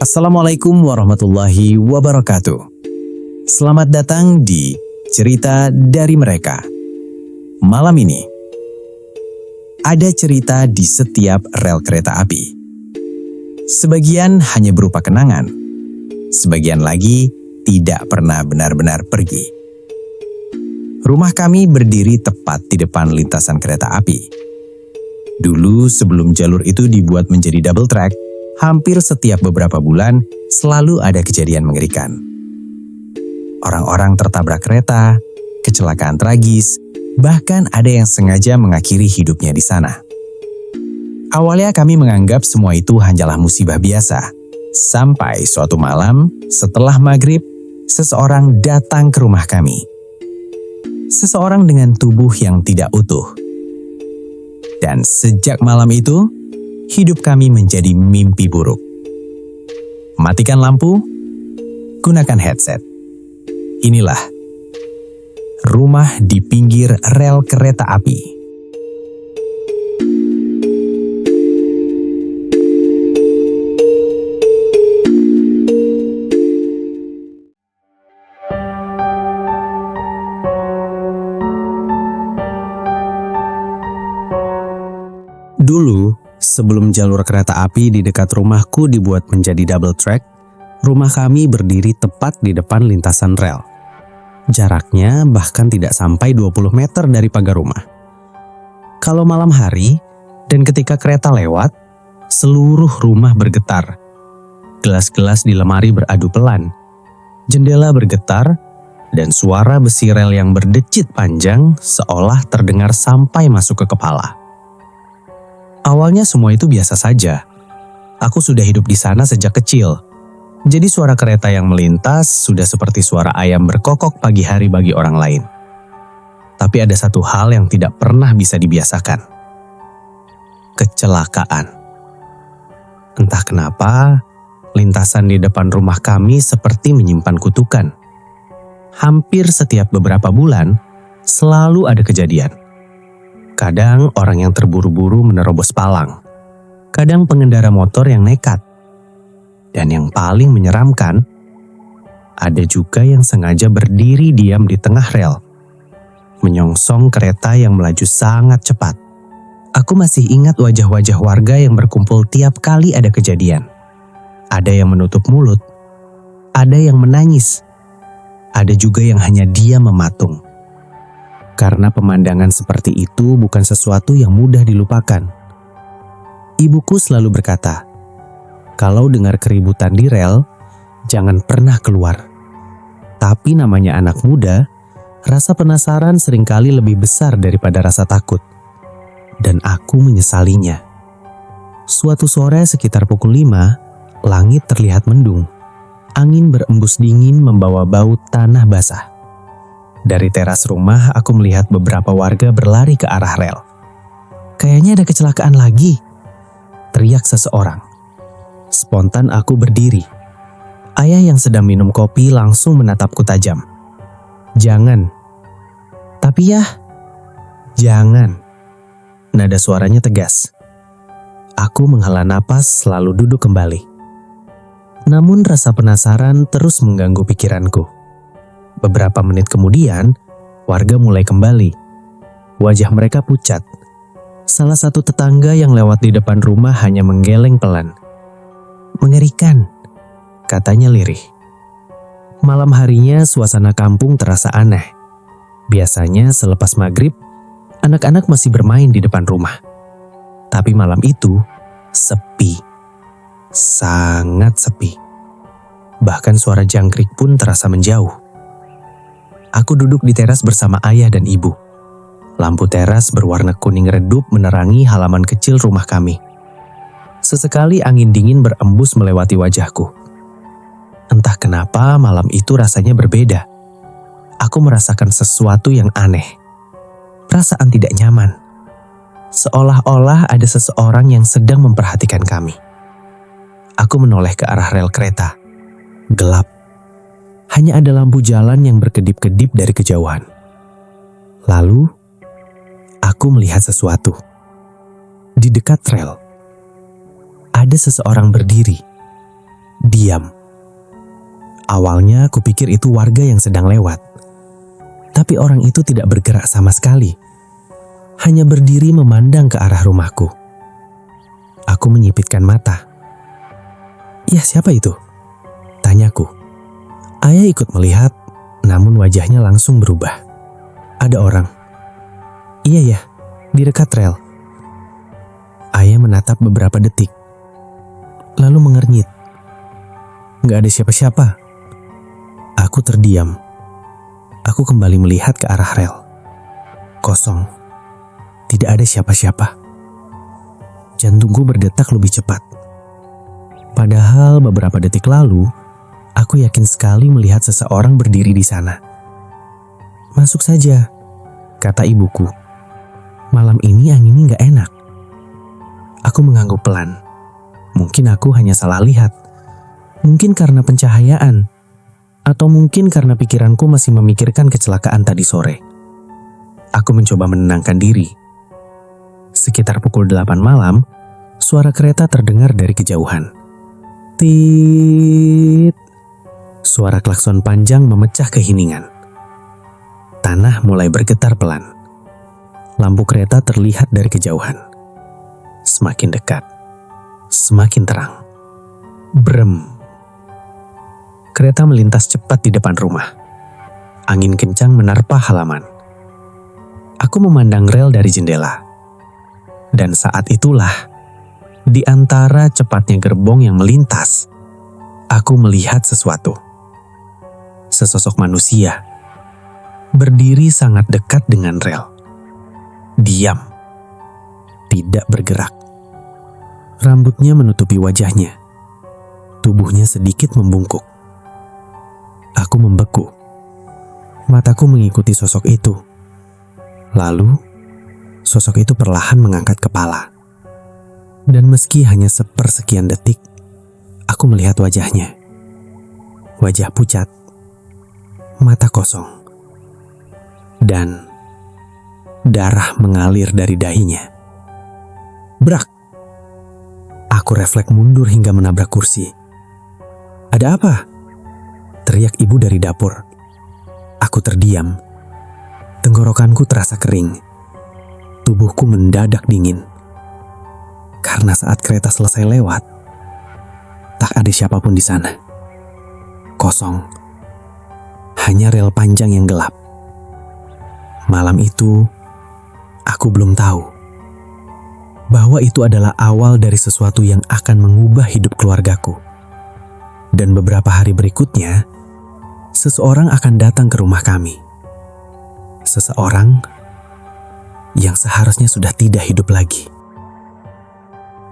Assalamualaikum warahmatullahi wabarakatuh. Selamat datang di Cerita dari Mereka. Malam ini, ada cerita di setiap rel kereta api. Sebagian hanya berupa kenangan, sebagian lagi tidak pernah benar-benar pergi. Rumah kami berdiri tepat di depan lintasan kereta api. Dulu sebelum jalur itu dibuat menjadi double track, hampir setiap beberapa bulan selalu ada kejadian mengerikan. Orang-orang tertabrak kereta, kecelakaan tragis, bahkan ada yang sengaja mengakhiri hidupnya di sana. Awalnya kami menganggap semua itu hanyalah musibah biasa. Sampai suatu malam, setelah maghrib, seseorang datang ke rumah kami. Seseorang dengan tubuh yang tidak utuh. Dan sejak malam itu, hidup kami menjadi mimpi buruk. Matikan lampu, gunakan headset. Inilah rumah di pinggir rel kereta api. Dulu, sebelum jalur kereta api di dekat rumahku dibuat menjadi double track, rumah kami berdiri tepat di depan lintasan rel. Jaraknya bahkan tidak sampai 20 meter dari pagar rumah. Kalau malam hari dan ketika kereta lewat, seluruh rumah bergetar. Gelas-gelas di lemari beradu pelan, jendela bergetar, dan suara besi rel yang berdecit panjang seolah terdengar sampai masuk ke kepala. Awalnya semua itu biasa saja. Aku sudah hidup di sana sejak kecil. Jadi suara kereta yang melintas sudah seperti suara ayam berkokok pagi hari bagi orang lain. Tapi ada satu hal yang tidak pernah bisa dibiasakan. Kecelakaan. Entah kenapa, lintasan di depan rumah kami seperti menyimpan kutukan. Hampir setiap beberapa bulan, selalu ada kejadian. Kadang orang yang terburu-buru menerobos palang. Kadang pengendara motor yang nekat. Dan yang paling menyeramkan, ada juga yang sengaja berdiri diam di tengah rel, menyongsong kereta yang melaju sangat cepat. Aku masih ingat wajah-wajah warga yang berkumpul tiap kali ada kejadian. Ada yang menutup mulut, ada yang menangis, ada juga yang hanya diam mematung. Karena pemandangan seperti itu bukan sesuatu yang mudah dilupakan. Ibuku selalu berkata, kalau dengar keributan di rel, jangan pernah keluar. Tapi namanya anak muda, rasa penasaran seringkali lebih besar daripada rasa takut. Dan aku menyesalinya. Suatu sore sekitar pukul 5, langit terlihat mendung. Angin berembus dingin membawa bau tanah basah. Dari teras rumah, aku melihat beberapa warga berlari ke arah rel. Kayaknya ada kecelakaan lagi, teriak seseorang. Spontan aku berdiri. Ayah yang sedang minum kopi langsung menatapku tajam. Jangan. Tapi ya, jangan. Nada suaranya tegas. Aku menghela napas lalu duduk kembali. Namun rasa penasaran terus mengganggu pikiranku. Beberapa menit kemudian, warga mulai kembali. Wajah mereka pucat. Salah satu tetangga yang lewat di depan rumah hanya menggeleng pelan. Mengerikan, katanya lirih. Malam harinya suasana kampung terasa aneh. Biasanya selepas maghrib, anak-anak masih bermain di depan rumah. Tapi malam itu, sepi. Sangat sepi. Bahkan suara jangkrik pun terasa menjauh. Aku duduk di teras bersama ayah dan ibu. Lampu teras berwarna kuning redup menerangi halaman kecil rumah kami. Sesekali angin dingin berembus melewati wajahku. Entah kenapa malam itu rasanya berbeda. Aku merasakan sesuatu yang aneh. Perasaan tidak nyaman. Seolah-olah ada seseorang yang sedang memperhatikan kami. Aku menoleh ke arah rel kereta. Gelap. Hanya ada lampu jalan yang berkedip-kedip dari kejauhan. Lalu, aku melihat sesuatu. Di dekat rel, ada seseorang berdiri, diam. Awalnya aku pikir itu warga yang sedang lewat. Tapi orang itu tidak bergerak sama sekali. Hanya berdiri memandang ke arah rumahku. Aku menyipitkan mata. "Ya, siapa itu?" tanyaku. Ayah ikut melihat, namun wajahnya langsung berubah. "Ada orang." "Iya ya, di dekat rel." Ayah menatap beberapa detik, lalu mengernyit. "Gak ada siapa-siapa." Aku terdiam. Aku kembali melihat ke arah rel. Kosong. Tidak ada siapa-siapa. Jantungku berdetak lebih cepat. Padahal beberapa detik lalu, aku yakin sekali melihat seseorang berdiri di sana. "Masuk saja," kata ibuku. "Malam ini anginnya gak enak." Aku mengangguk pelan. Mungkin aku hanya salah lihat. Mungkin karena pencahayaan. Atau mungkin karena pikiranku masih memikirkan kecelakaan tadi sore. Aku mencoba menenangkan diri. Sekitar pukul 8 malam, suara kereta terdengar dari kejauhan. Tit. Suara klakson panjang memecah keheningan. Tanah mulai bergetar pelan. Lampu kereta terlihat dari kejauhan. Semakin dekat, semakin terang. Brem. Kereta melintas cepat di depan rumah. Angin kencang menerpa halaman. Aku memandang rel dari jendela. Dan saat itulah, di antara cepatnya gerbong yang melintas, aku melihat sesuatu. Sesosok manusia, berdiri sangat dekat dengan rel. Diam. Tidak bergerak. Rambutnya menutupi wajahnya. Tubuhnya sedikit membungkuk. Aku membeku. Mataku mengikuti sosok itu. Lalu, sosok itu perlahan mengangkat kepala. Dan meski hanya sepersekian detik, aku melihat wajahnya. Wajah pucat. Mata kosong. Dan darah mengalir dari dahinya. Brak! Aku refleks mundur hingga menabrak kursi. "Ada apa?" teriak ibu dari dapur. Aku terdiam. Tenggorokanku terasa kering. Tubuhku mendadak dingin. Karena saat kereta selesai lewat, tak ada siapapun di sana. Kosong. Hanya rel panjang yang gelap. Malam itu, aku belum tahu bahwa itu adalah awal dari sesuatu yang akan mengubah hidup keluargaku. Dan beberapa hari berikutnya, seseorang akan datang ke rumah kami. Seseorang yang seharusnya sudah tidak hidup lagi.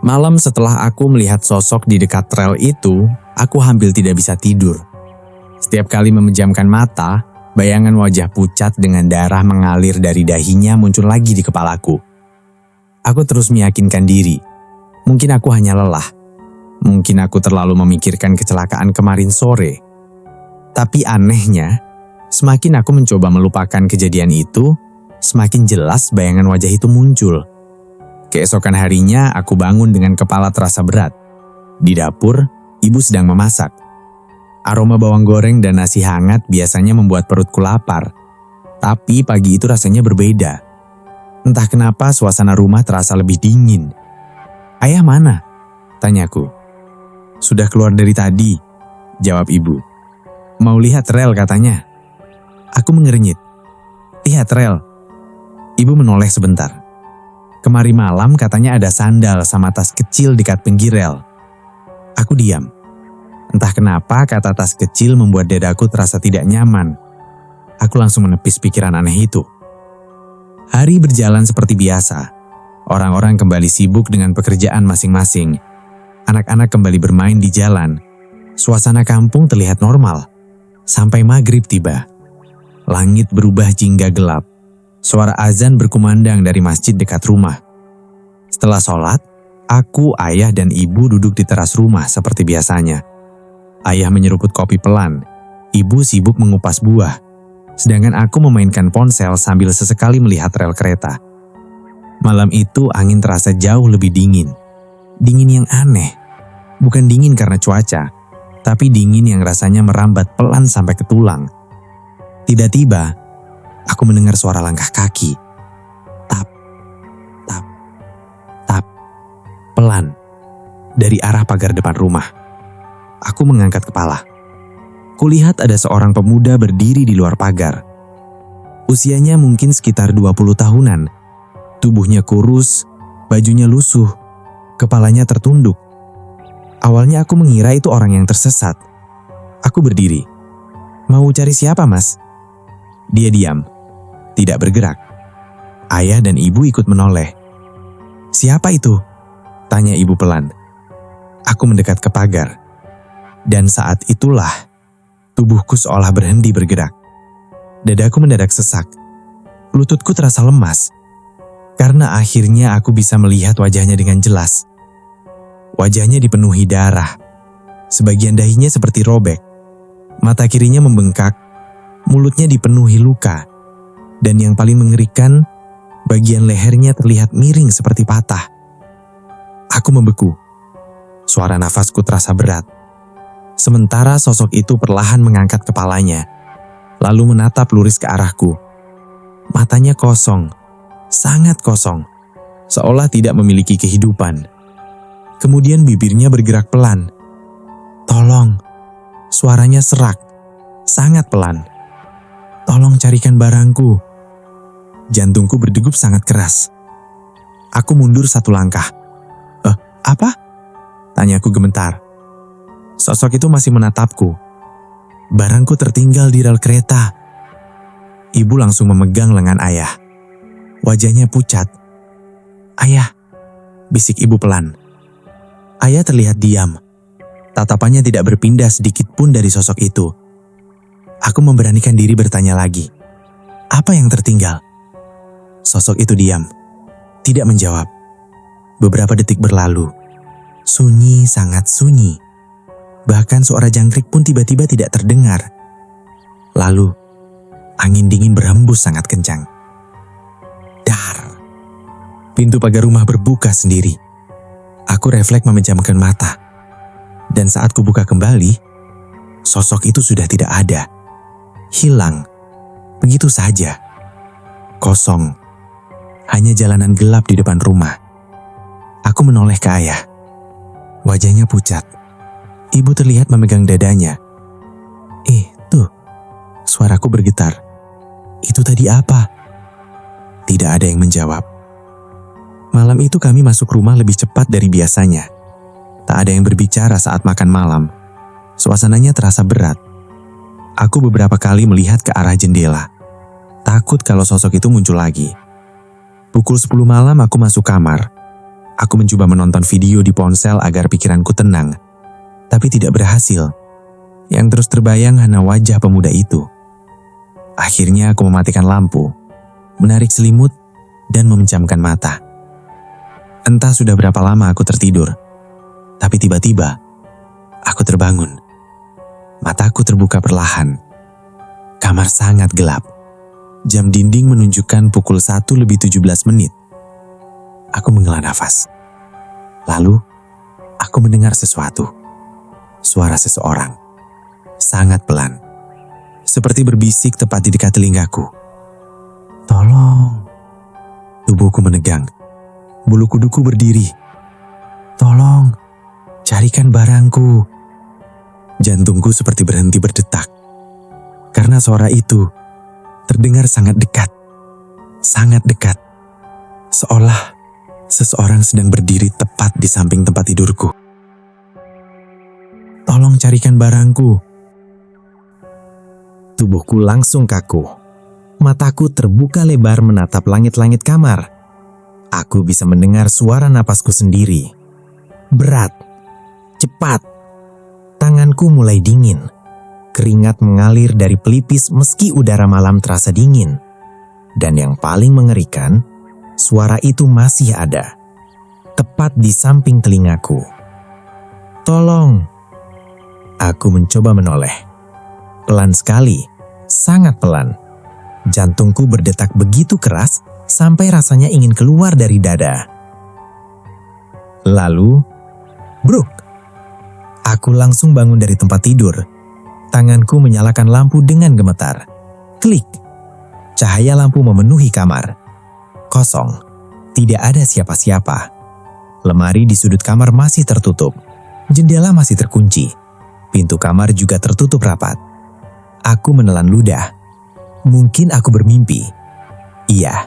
Malam setelah aku melihat sosok di dekat rel itu, aku hampir tidak bisa tidur. Setiap kali memejamkan mata, bayangan wajah pucat dengan darah mengalir dari dahinya muncul lagi di kepalaku. Aku terus meyakinkan diri, mungkin aku hanya lelah. Mungkin aku terlalu memikirkan kecelakaan kemarin sore. Tapi anehnya, semakin aku mencoba melupakan kejadian itu, semakin jelas bayangan wajah itu muncul. Keesokan harinya, aku bangun dengan kepala terasa berat. Di dapur, ibu sedang memasak. Aroma bawang goreng dan nasi hangat biasanya membuat perutku lapar. Tapi pagi itu rasanya berbeda. Entah kenapa suasana rumah terasa lebih dingin. "Ayah mana?" tanyaku. "Sudah keluar dari tadi," jawab ibu. "Mau lihat rel katanya." Aku mengernyit. "Lihat rel." Ibu menoleh sebentar. "Kemari malam katanya ada sandal sama tas kecil dekat pinggir rel." Aku diam. Entah kenapa kata tas kecil membuat dadaku terasa tidak nyaman. Aku langsung menepis pikiran aneh itu. Hari berjalan seperti biasa. Orang-orang kembali sibuk dengan pekerjaan masing-masing. Anak-anak kembali bermain di jalan. Suasana kampung terlihat normal. Sampai maghrib tiba. Langit berubah jingga gelap. Suara azan berkumandang dari masjid dekat rumah. Setelah sholat, aku, ayah, dan ibu duduk di teras rumah seperti biasanya. Ayah menyeruput kopi pelan. Ibu sibuk mengupas buah, sedangkan aku memainkan ponsel sambil sesekali melihat rel kereta. Malam itu angin terasa jauh lebih dingin. Dingin yang aneh. Bukan dingin karena cuaca, tapi dingin yang rasanya merambat pelan sampai ke tulang. Tiba-tiba, aku mendengar suara langkah kaki. Tap, tap, tap. Pelan. Dari arah pagar depan rumah. Aku mengangkat kepala. Kulihat ada seorang pemuda berdiri di luar pagar. Usianya mungkin sekitar 20 tahunan. Tubuhnya kurus, bajunya lusuh, kepalanya tertunduk. Awalnya aku mengira itu orang yang tersesat. Aku berdiri. Mau cari siapa, Mas? Dia diam, tidak bergerak. Ayah dan ibu ikut menoleh. Siapa itu? Tanya ibu pelan. Aku mendekat ke pagar. Dan saat itulah, tubuhku seolah berhenti bergerak. Dadaku mendadak sesak. Lututku terasa lemas. Karena akhirnya aku bisa melihat wajahnya dengan jelas. Wajahnya dipenuhi darah. Sebagian dahinya seperti robek. Mata kirinya membengkak. Mulutnya dipenuhi luka. Dan yang paling mengerikan, bagian lehernya terlihat miring seperti patah. Aku membeku. Suara nafasku terasa berat. Sementara sosok itu perlahan mengangkat kepalanya, lalu menatap lurus ke arahku. Matanya kosong, sangat kosong, seolah tidak memiliki kehidupan. Kemudian bibirnya bergerak pelan. Tolong, suaranya serak, sangat pelan. Tolong carikan barangku. Jantungku berdegup sangat keras. Aku mundur satu langkah. Apa? Tanyaku gemetar. Sosok itu masih menatapku. Barangku tertinggal di rel kereta. Ibu langsung memegang lengan ayah. Wajahnya pucat. Ayah, bisik ibu pelan. Ayah terlihat diam. Tatapannya tidak berpindah sedikit pun dari sosok itu. Aku memberanikan diri bertanya lagi. Apa yang tertinggal? Sosok itu diam. Tidak menjawab. Beberapa detik berlalu. Sunyi, sangat sunyi. Bahkan suara jangkrik pun tiba-tiba tidak terdengar. Lalu, angin dingin berhembus sangat kencang. Dar. Pintu pagar rumah berbuka sendiri. Aku refleks memejamkan mata. Dan saat kubuka kembali, sosok itu sudah tidak ada. Hilang. Begitu saja. Kosong. Hanya jalanan gelap di depan rumah. Aku menoleh ke ayah. Wajahnya pucat. Ibu terlihat memegang dadanya. Tuh, suaraku bergetar. Itu tadi apa? Tidak ada yang menjawab. Malam itu kami masuk rumah lebih cepat dari biasanya. Tak ada yang berbicara saat makan malam. Suasananya terasa berat. Aku beberapa kali melihat ke arah jendela. Takut kalau sosok itu muncul lagi. Pukul 10 malam aku masuk kamar. Aku mencoba menonton video di ponsel agar pikiranku tenang. Tapi tidak berhasil. Yang terus terbayang hanya wajah pemuda itu. Akhirnya aku mematikan lampu, menarik selimut, dan memejamkan mata. Entah sudah berapa lama aku tertidur. Tapi tiba-tiba, aku terbangun. Mataku terbuka perlahan. Kamar sangat gelap. Jam dinding menunjukkan pukul 1:17. Aku menghela nafas. Lalu, aku mendengar sesuatu. Suara seseorang. Sangat pelan. Seperti berbisik tepat di dekat telingaku. Tolong. Tubuhku menegang. Bulu kuduku berdiri. Tolong. Carikan barangku. Jantungku seperti berhenti berdetak. Karena suara itu terdengar sangat dekat. Sangat dekat. Seolah seseorang sedang berdiri tepat di samping tempat tidurku. Tolong carikan barangku. Tubuhku langsung kaku. Mataku terbuka lebar menatap langit-langit kamar. Aku bisa mendengar suara napasku sendiri. Berat. Cepat. Tanganku mulai dingin. Keringat mengalir dari pelipis meski udara malam terasa dingin. Dan yang paling mengerikan, suara itu masih ada. Tepat di samping telingaku. Tolong. Aku mencoba menoleh. Pelan sekali, sangat pelan. Jantungku berdetak begitu keras sampai rasanya ingin keluar dari dada. Lalu, bruk! Aku langsung bangun dari tempat tidur. Tanganku menyalakan lampu dengan gemetar. Klik! Cahaya lampu memenuhi kamar. Kosong. Tidak ada siapa-siapa. Lemari di sudut kamar masih tertutup. Jendela masih terkunci. Pintu kamar juga tertutup rapat. Aku menelan ludah. Mungkin aku bermimpi. Iya,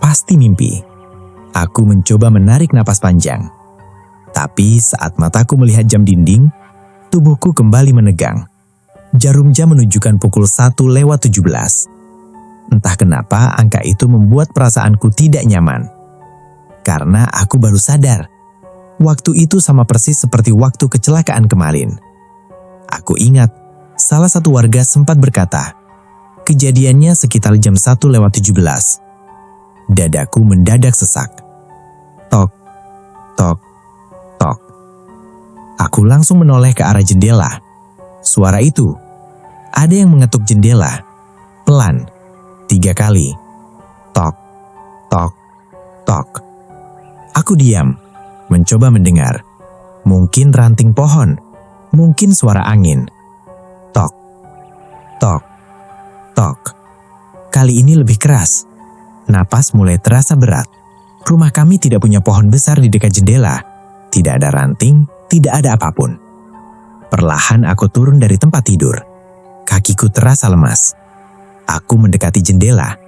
pasti mimpi. Aku mencoba menarik napas panjang. Tapi saat mataku melihat jam dinding, tubuhku kembali menegang. Jarum jam menunjukkan pukul 1:17. Entah kenapa angka itu membuat perasaanku tidak nyaman. Karena aku baru sadar, waktu itu sama persis seperti waktu kecelakaan kemarin. Aku ingat, salah satu warga sempat berkata, kejadiannya sekitar jam 1:17. Dadaku mendadak sesak. Tok, tok, tok. Aku langsung menoleh ke arah jendela. Suara itu, ada yang mengetuk jendela. Pelan, 3 kali. Tok, tok, tok. Aku diam, mencoba mendengar. Mungkin ranting pohon, mungkin suara angin. Tok, tok, tok. Kali ini lebih keras. Napas mulai terasa berat. Rumah kami tidak punya pohon besar di dekat jendela. Tidak ada ranting, tidak ada apapun. Perlahan aku turun dari tempat tidur. Kakiku terasa lemas. Aku mendekati jendela.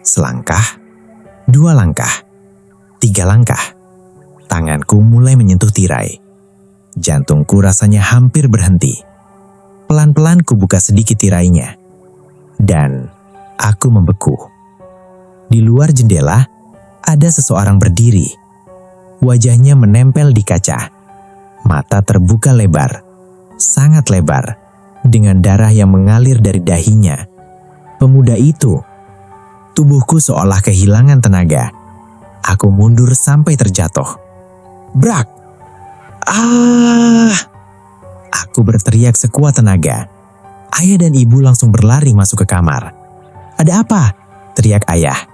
Selangkah, 2 langkah, 3 langkah. Tanganku mulai menyentuh tirai. Jantungku rasanya hampir berhenti. Pelan-pelan kubuka sedikit tirainya. Dan aku membeku. Di luar jendela, ada seseorang berdiri. Wajahnya menempel di kaca. Mata terbuka lebar, sangat lebar, dengan darah yang mengalir dari dahinya. Pemuda itu, tubuhku seolah kehilangan tenaga. Aku mundur sampai terjatuh. Brak! Ah! Aku berteriak sekuat tenaga. Ayah dan ibu langsung berlari masuk ke kamar. Ada apa? Teriak ayah.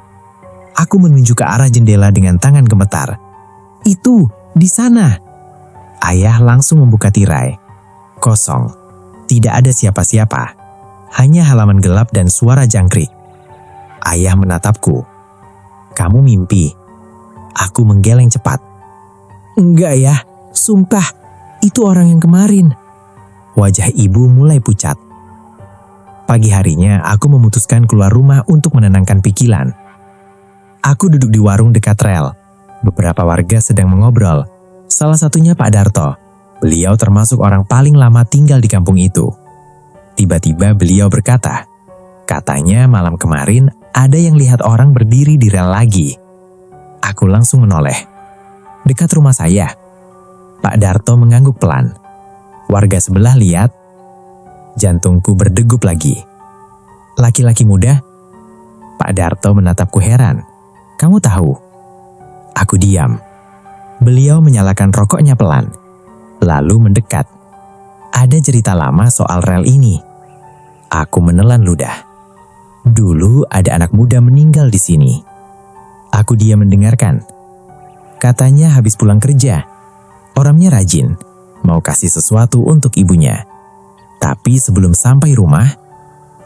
Aku menunjuk ke arah jendela dengan tangan gemetar. Itu, di sana. Ayah langsung membuka tirai. Kosong. Tidak ada siapa-siapa. Hanya halaman gelap dan suara jangkrik. Ayah menatapku. Kamu mimpi. Aku menggeleng cepat. Enggak ya, sumpah. Itu orang yang kemarin. Wajah ibu mulai pucat. Pagi harinya aku memutuskan keluar rumah untuk menenangkan pikiran. Aku duduk di warung dekat rel. Beberapa warga sedang mengobrol. Salah satunya Pak Darto. Beliau termasuk orang paling lama tinggal di kampung itu. Tiba-tiba beliau berkata, katanya malam kemarin ada yang lihat orang berdiri di rel lagi. Aku langsung menoleh. Dekat rumah saya. Pak Darto mengangguk pelan. Warga sebelah lihat. Jantungku berdegup lagi. Laki-laki muda? Pak Darto menatapku heran. Kamu tahu? Aku diam. Beliau menyalakan rokoknya pelan. Lalu mendekat. Ada cerita lama soal rel ini. Aku menelan ludah. Dulu ada anak muda meninggal di sini. Aku diam mendengarkan. Katanya habis pulang kerja. Orangnya rajin, mau kasih sesuatu untuk ibunya. Tapi sebelum sampai rumah,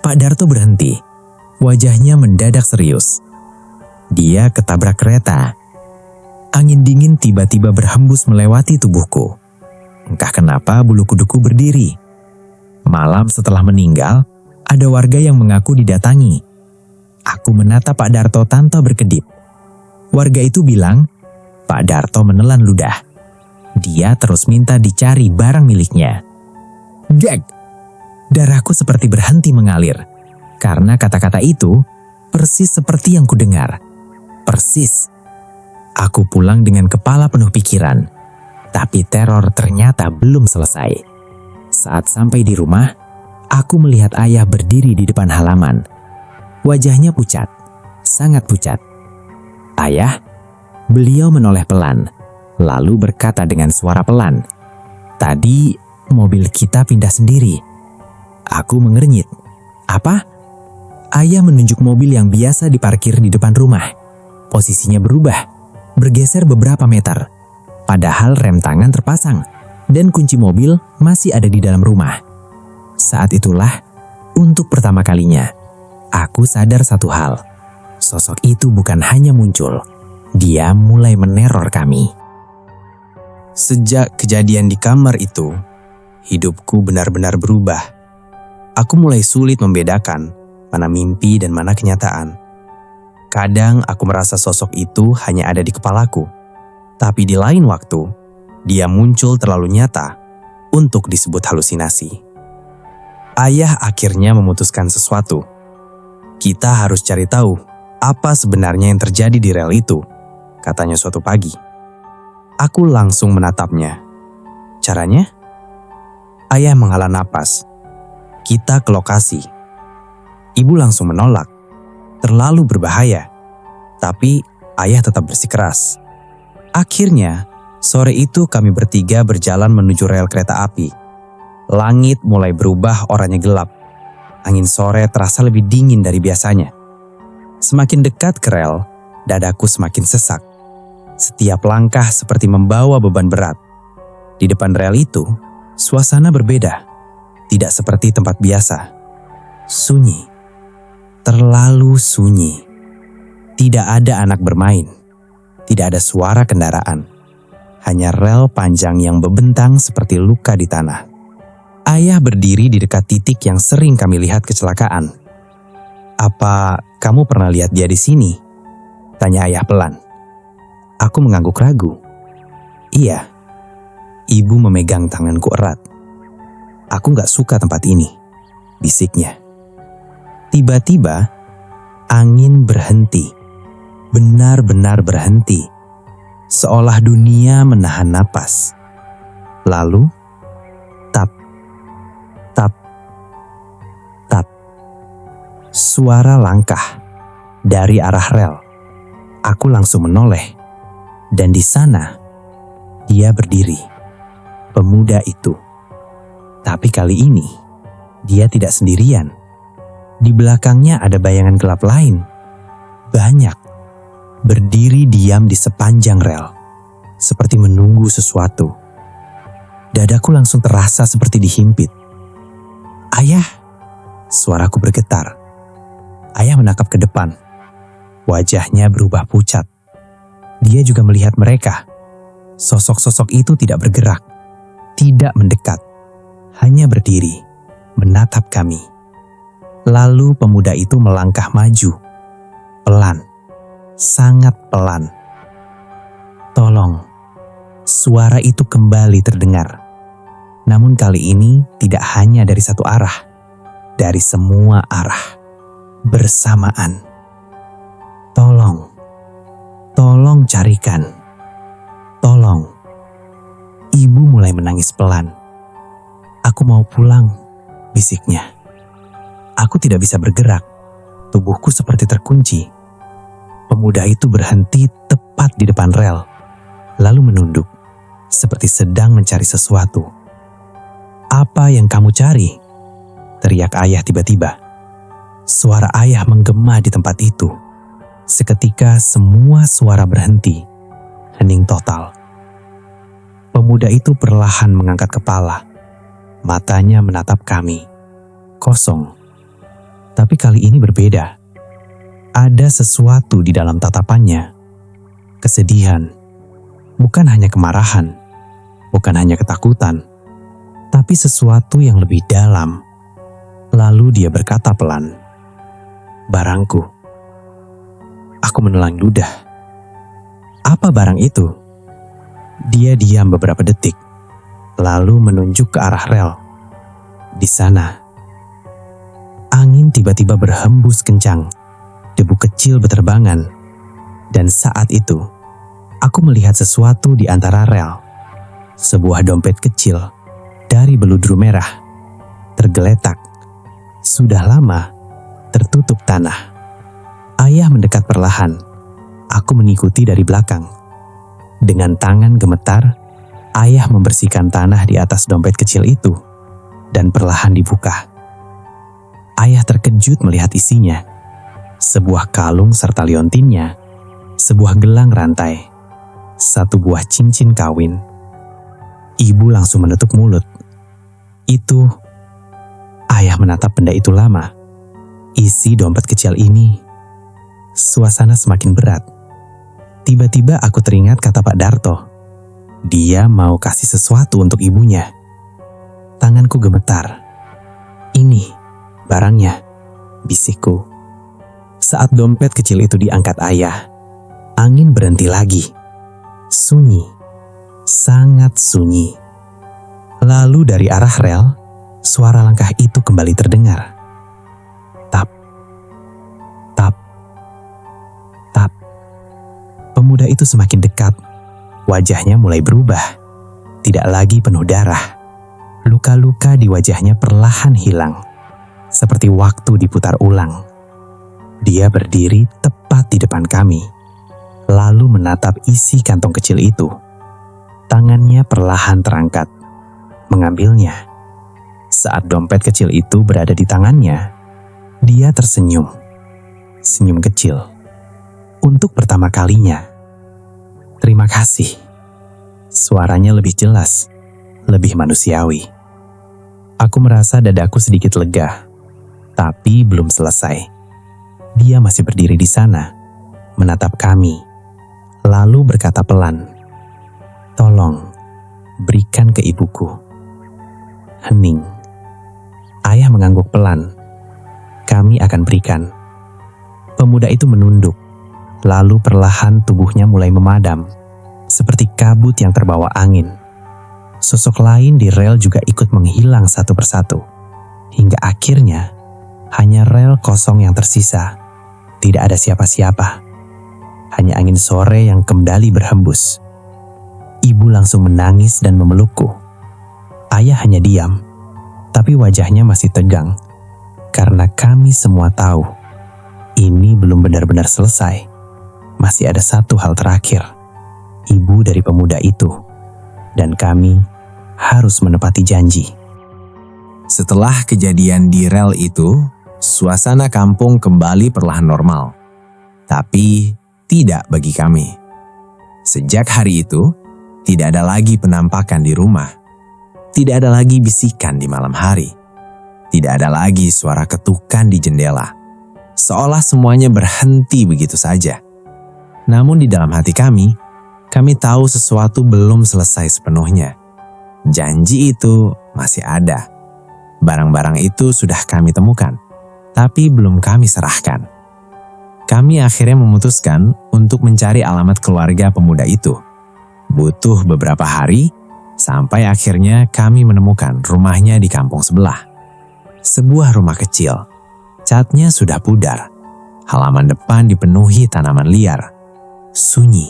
Pak Darto berhenti. Wajahnya mendadak serius. Dia ketabrak kereta. Angin dingin tiba-tiba berhembus melewati tubuhku. Entah kenapa bulu kuduku berdiri. Malam setelah meninggal, ada warga yang mengaku didatangi. Aku menatap Pak Darto tanpa berkedip. Warga itu bilang, Pak Darto menelan ludah. Dia terus minta dicari barang miliknya. Gag! Darahku seperti berhenti mengalir. Karena kata-kata itu persis seperti yang kudengar. Persis. Aku pulang dengan kepala penuh pikiran. Tapi teror ternyata belum selesai. Saat sampai di rumah, aku melihat ayah berdiri di depan halaman. Wajahnya pucat, sangat pucat. Ayah, beliau menoleh pelan, lalu berkata dengan suara pelan, tadi mobil kita pindah sendiri. Aku Aku mengernyit. Apa? Ayah menunjuk mobil yang biasa diparkir di depan rumah. Posisinya berubah, bergeser beberapa meter. Padahal rem tangan terpasang dan kunci mobil masih ada di dalam rumah. Saat itulah, untuk pertama kalinya, aku sadar satu hal. Sosok itu bukan hanya muncul, dia mulai meneror kami. Sejak kejadian di kamar itu, hidupku benar-benar berubah. Aku mulai sulit membedakan mana mimpi dan mana kenyataan. Kadang aku merasa sosok itu hanya ada di kepalaku, tapi di lain waktu, dia muncul terlalu nyata untuk disebut halusinasi. Ayah akhirnya memutuskan sesuatu. Kita harus cari tahu apa sebenarnya yang terjadi di rel itu, katanya suatu pagi. Aku langsung menatapnya. Caranya? Ayah menghela napas. Kita ke lokasi. Ibu langsung menolak. Terlalu berbahaya. Tapi ayah tetap bersikeras. Akhirnya, sore itu kami bertiga berjalan menuju rel kereta api. Langit mulai berubah oranye gelap. Angin sore terasa lebih dingin dari biasanya. Semakin dekat ke rel, dadaku semakin sesak. Setiap langkah seperti membawa beban berat. Di depan rel itu, suasana berbeda. Tidak seperti tempat biasa. Sunyi. Terlalu sunyi. Tidak ada anak bermain. Tidak ada suara kendaraan. Hanya rel panjang yang membentang seperti luka di tanah. Ayah berdiri di dekat titik yang sering kami lihat kecelakaan. "Apa kamu pernah lihat dia di sini?" tanya ayah pelan. Aku mengangguk ragu. "Iya." Ibu memegang tanganku erat. "Aku gak suka tempat ini," bisiknya. Tiba-tiba, angin berhenti. Benar-benar berhenti. Seolah dunia menahan napas. Lalu, tap, tap, tap. Suara langkah dari arah rel. Aku langsung menoleh. Dan di sana, dia berdiri. Pemuda itu. Tapi kali ini, dia tidak sendirian. Di belakangnya ada bayangan gelap lain. Banyak. Berdiri diam di sepanjang rel. Seperti menunggu sesuatu. Dadaku langsung terasa seperti dihimpit. "Ayah!" Suaraku bergetar. Ayah menatap ke depan. Wajahnya berubah pucat. Dia juga melihat mereka. Sosok-sosok itu tidak bergerak. Tidak mendekat. Hanya berdiri. Menatap kami. Lalu pemuda itu melangkah maju. Pelan. Sangat pelan. Tolong. Suara itu kembali terdengar. Namun kali ini tidak hanya dari satu arah. Dari semua arah. Bersamaan. Tolong. Tolong carikan. Tolong. Ibu mulai menangis pelan. "Aku mau pulang," bisiknya. Aku tidak bisa bergerak. Tubuhku seperti terkunci. Pemuda itu berhenti tepat di depan rel, lalu menunduk, seperti sedang mencari sesuatu. "Apa yang kamu cari?" teriak ayah tiba-tiba. Suara ayah menggema di tempat itu. Seketika semua suara berhenti, hening total. Pemuda itu perlahan mengangkat kepala. Matanya menatap kami. Kosong. Tapi kali ini berbeda. Ada sesuatu di dalam tatapannya. Kesedihan. Bukan hanya kemarahan. Bukan hanya ketakutan. Tapi sesuatu yang lebih dalam. Lalu dia berkata pelan, "Barangku." Aku menelan ludah. "Apa barang itu?" Dia diam beberapa detik. Lalu menunjuk ke arah rel. Di sana. Angin tiba-tiba berhembus kencang. Debu kecil berterbangan. Dan saat itu, aku melihat sesuatu di antara rel. Sebuah dompet kecil dari beludru merah. Tergeletak. Sudah lama tertutup tanah. Ayah mendekat perlahan. Aku mengikuti dari belakang. Dengan tangan gemetar, ayah membersihkan tanah di atas dompet kecil itu. Dan perlahan dibuka. Ayah terkejut melihat isinya. Sebuah kalung serta liontinnya, sebuah gelang rantai, satu buah cincin kawin. Ibu langsung menutup mulut. Itu, ayah menatap benda itu lama. Isi dompet kecil ini. Suasana semakin berat. Tiba-tiba aku teringat kata Pak Darto. Dia mau kasih sesuatu untuk ibunya. Tanganku gemetar. Ini, barangnya, bisikku. Saat dompet kecil itu diangkat ayah, angin berhenti lagi. Sunyi, sangat sunyi. Lalu dari arah rel, suara langkah itu kembali terdengar. Tap, tap, tap. Pemuda itu semakin dekat. Wajahnya mulai berubah. Tidak lagi penuh darah. Luka-luka di wajahnya perlahan hilang. Seperti waktu diputar ulang. Dia berdiri tepat di depan kami. Lalu menatap isi kantong kecil itu. Tangannya perlahan terangkat. Mengambilnya. Saat dompet kecil itu berada di tangannya, dia tersenyum. Senyum kecil. Untuk pertama kalinya. Terima kasih. Suaranya lebih jelas, lebih manusiawi. Aku merasa dadaku sedikit lega, tapi belum selesai. Dia masih berdiri di sana, menatap kami, lalu berkata pelan, "Tolong, berikan ke ibuku." Hening. Ayah mengangguk pelan. Kami akan berikan. Pemuda itu menunduk. Lalu perlahan tubuhnya mulai memadam, seperti kabut yang terbawa angin. Sosok lain di rel juga ikut menghilang satu persatu. Hingga akhirnya, hanya rel kosong yang tersisa. Tidak ada siapa-siapa. Hanya angin sore yang kembali berhembus. Ibu langsung menangis dan memelukku. Ayah hanya diam, tapi wajahnya masih tegang. Karena kami semua tahu, ini belum benar-benar selesai. Masih ada satu hal terakhir. Ibu dari pemuda itu. Dan kami harus menepati janji. Setelah kejadian di rel itu, suasana kampung kembali perlahan normal. Tapi tidak bagi kami. Sejak hari itu, tidak ada lagi penampakan di rumah. Tidak ada lagi bisikan di malam hari. Tidak ada lagi suara ketukan di jendela. Seolah semuanya berhenti begitu saja. Namun di dalam hati kami tahu sesuatu belum selesai sepenuhnya. Janji itu masih ada. Barang-barang itu sudah kami temukan, tapi belum kami serahkan. Kami akhirnya memutuskan untuk mencari alamat keluarga pemuda itu. Butuh beberapa hari, sampai akhirnya kami menemukan rumahnya di kampung sebelah. Sebuah rumah kecil, catnya sudah pudar. Halaman depan dipenuhi tanaman liar. Sunyi.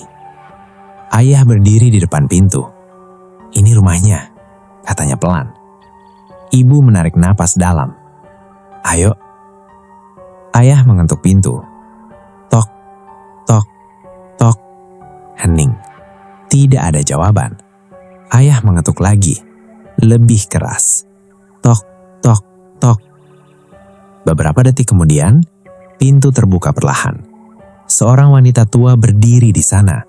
Ayah berdiri di depan pintu. "Ini rumahnya," katanya pelan. Ibu menarik napas dalam. "Ayo." Ayah mengetuk pintu. Tok, tok, tok. Hening. Tidak ada jawaban. Ayah mengetuk lagi. Lebih keras. Tok, tok, tok. Beberapa detik kemudian, pintu terbuka perlahan. Seorang wanita tua berdiri di sana.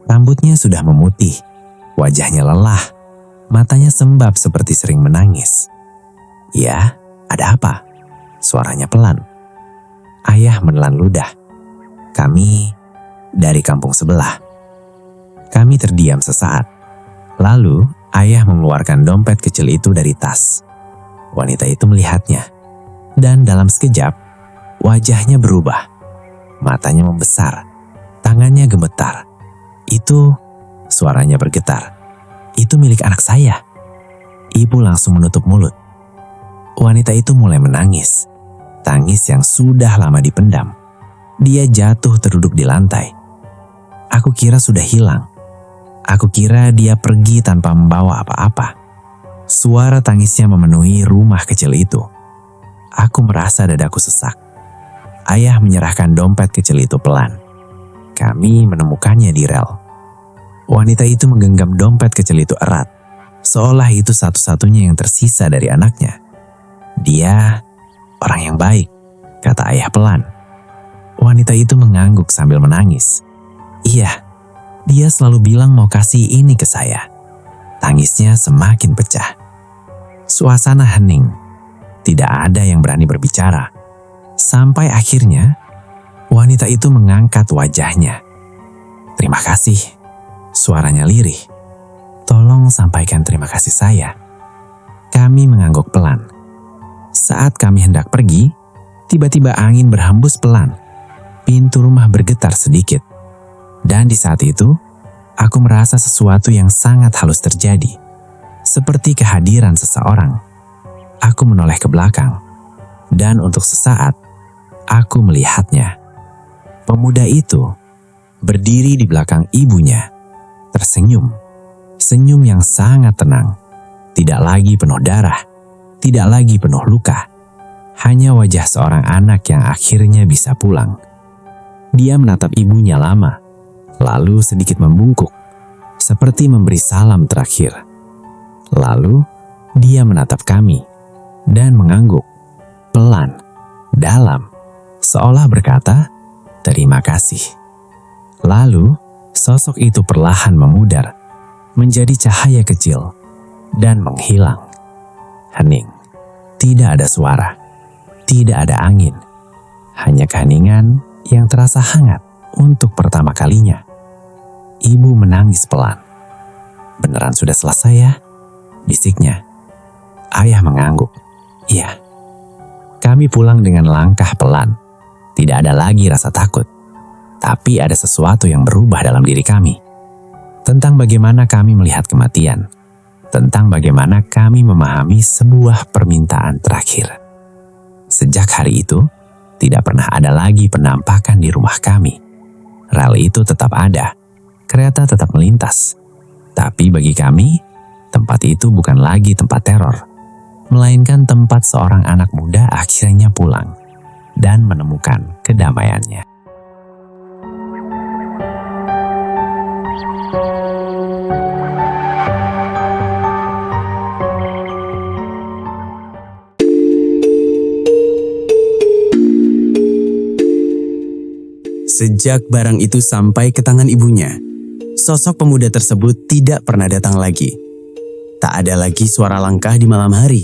Rambutnya sudah memutih. Wajahnya lelah. Matanya sembab seperti sering menangis. "Ya, ada apa?" Suaranya pelan. Ayah menelan ludah. "Kami dari kampung sebelah." Kami terdiam sesaat. Lalu, ayah mengeluarkan dompet kecil itu dari tas. Wanita itu melihatnya. Dan dalam sekejap, wajahnya berubah. Matanya membesar. Tangannya gemetar. "Itu," suaranya bergetar. "Itu milik anak saya." Ibu langsung menutup mulut. Wanita itu mulai menangis. Tangis yang sudah lama dipendam. Dia jatuh terduduk di lantai. Aku kira sudah hilang. Aku kira dia pergi tanpa membawa apa-apa. Suara tangisnya memenuhi rumah kecil itu. Aku merasa dadaku sesak. Ayah menyerahkan dompet kecil itu pelan. Kami menemukannya di rel. Wanita itu menggenggam dompet kecil itu erat, seolah itu satu-satunya yang tersisa dari anaknya. Dia orang yang baik, kata ayah pelan. Wanita itu mengangguk sambil menangis. Iya, dia selalu bilang mau kasih ini ke saya. Tangisnya semakin pecah. Suasana hening. Tidak ada yang berani berbicara. Sampai akhirnya, wanita itu mengangkat wajahnya. Terima kasih. Suaranya lirih. Tolong sampaikan terima kasih saya. Kami mengangguk pelan. Saat kami hendak pergi, tiba-tiba angin berhembus pelan. Pintu rumah bergetar sedikit. Dan di saat itu, aku merasa sesuatu yang sangat halus terjadi. Seperti kehadiran seseorang. Aku menoleh ke belakang. Dan untuk sesaat, aku melihatnya. Pemuda itu berdiri di belakang ibunya, tersenyum. Senyum yang sangat tenang. Tidak lagi penuh darah, tidak lagi penuh luka. Hanya wajah seorang anak yang akhirnya bisa pulang. Dia menatap ibunya lama, lalu sedikit membungkuk, seperti memberi salam terakhir. Lalu, dia menatap kami, dan mengangguk, pelan, dalam, seolah berkata, terima kasih. Lalu, sosok itu perlahan memudar, menjadi cahaya kecil, dan menghilang. Hening, tidak ada suara, tidak ada angin, hanya keheningan yang terasa hangat untuk pertama kalinya. Ibu menangis pelan. Beneran sudah selesai ya? Bisiknya. Ayah mengangguk. Iya. Kami pulang dengan langkah pelan. Tidak ada lagi rasa takut. Tapi ada sesuatu yang berubah dalam diri kami. Tentang bagaimana kami melihat kematian. Tentang bagaimana kami memahami sebuah permintaan terakhir. Sejak hari itu, tidak pernah ada lagi penampakan di rumah kami. Rel itu tetap ada. Kereta tetap melintas. Tapi bagi kami, tempat itu bukan lagi tempat teror. Melainkan tempat seorang anak muda akhirnya pulang dan menemukan kedamaiannya. Sejak barang itu sampai ke tangan ibunya, sosok pemuda tersebut tidak pernah datang lagi. Tak ada lagi suara langkah di malam hari.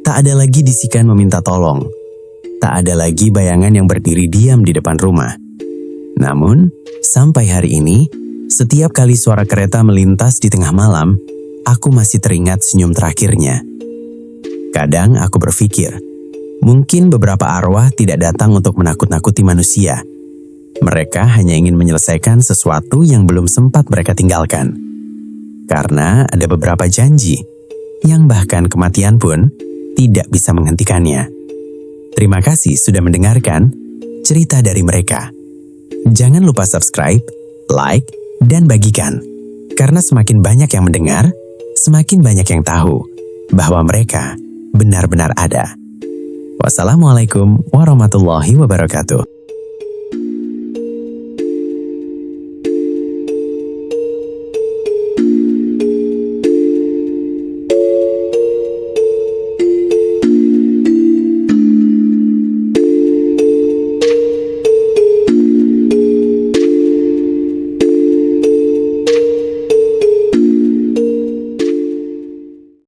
Tak ada lagi bisikan meminta tolong. Tak ada lagi bayangan yang berdiri diam di depan rumah. Namun, sampai hari ini, setiap kali suara kereta melintas di tengah malam, aku masih teringat senyum terakhirnya. Kadang aku berpikir, mungkin beberapa arwah tidak datang untuk menakut-nakuti manusia. Mereka hanya ingin menyelesaikan sesuatu yang belum sempat mereka tinggalkan. Karena ada beberapa janji, yang bahkan kematian pun tidak bisa menghentikannya. Terima kasih sudah mendengarkan cerita dari mereka. Jangan lupa subscribe, like, dan bagikan. Karena semakin banyak yang mendengar, semakin banyak yang tahu bahwa mereka benar-benar ada. Wassalamualaikum warahmatullahi wabarakatuh.